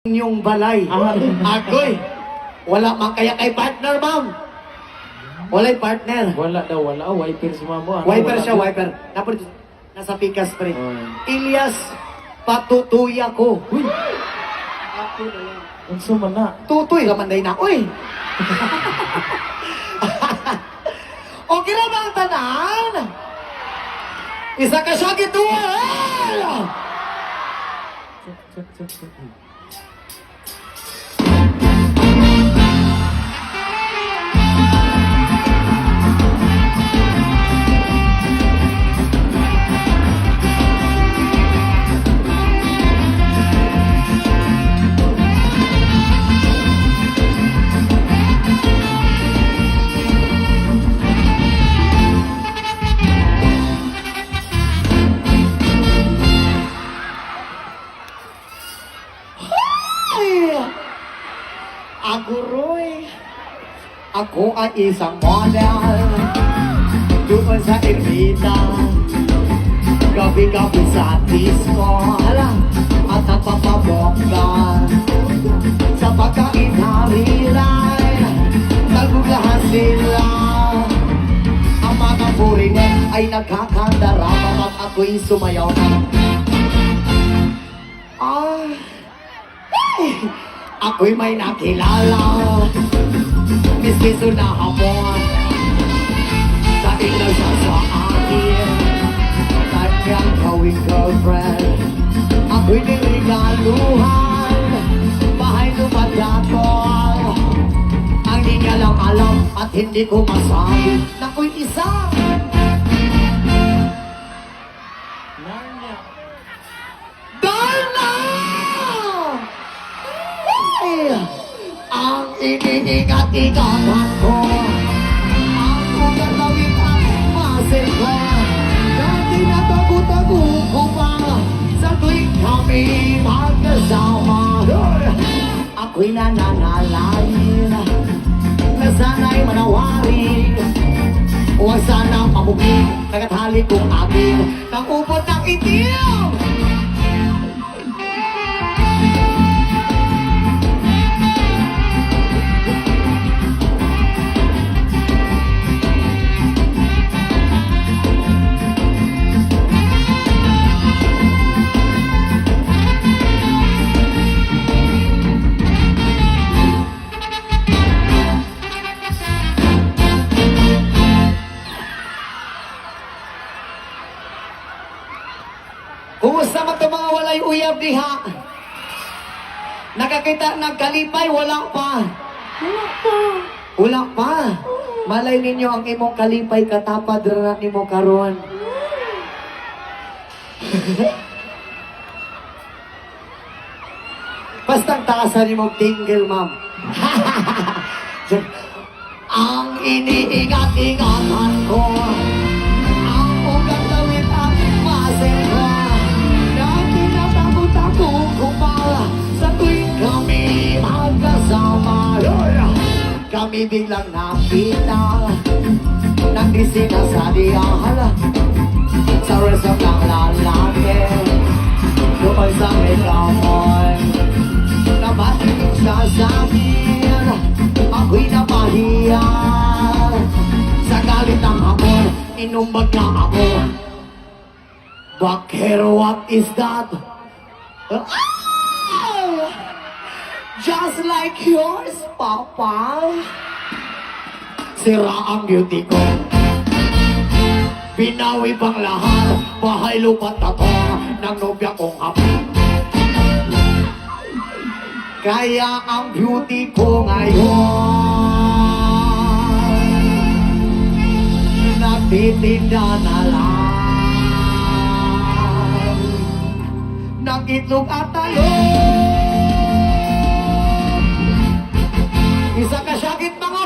yung balay. Agoy, wala man kaya kay partner, ma'am. Wala'y partner. Wala daw, wala. Wiper si mamo. Wiper siya, wiper. Dapat nasa pikas pa rin. Ilyas, patutuya ko. Uy. Ang suma na. Tutoy, lamanday na. Uy. Okay na ba ang tanan? Isa ka siya gituwa. Aguroy, ako ay isang model doon sa Ermita. Gabi-gabi sa disco at napapabongga sa pagkain hariray. Naguglahan sila. Ang mga foreigner ay nagkakandarama at ako'y sumayaw na. Ako'y may nakilala, mistiso na hapon. Sabi na siya sa akin, kanyang gawing girlfriend. Ako'y niligaluhan, bahay lumadakol. Ang di niya lang alam at hindi ko masabi na ako'y isa. Ang iniingat-ingatan ko, ang ugatawin ang masin ko. Dati natago-tago ko pa sa tuwing kami magkasama. Ako'y nananalain na sana'y manawarin. Huwag sanang mamugin, nagatali kong akin ng upot ng itim. Kumusta man ito mga walay uyab diha? Nakakita nagkalipay, wala pa. Wala pa. Malay ninyo ang imong kalipay katapad na nimo karon. Basta taasan nimong tingle, ma'am. Ang iniingat-ingatan ko, ang ugatawin ang masin ko. Dati natago-tago ko pa sa tuwing kami magkasama. Kami biglang nakita nagdisina sa diyahala sa resort ng lalaki doon sa Megamon. Nabating siya sa akin, ako'y napahiya. Sa galit ng hamon, inumbag na ako. Bakero, what is that? Just like yours, Papa. Sira ang beauty ko. Binawi pang lahat, bahay lupat ako ng nobya kong apo. Kaya ang beauty ko ngayon nagtitinda na lang ng itlog at talong. Isa ka syakit mga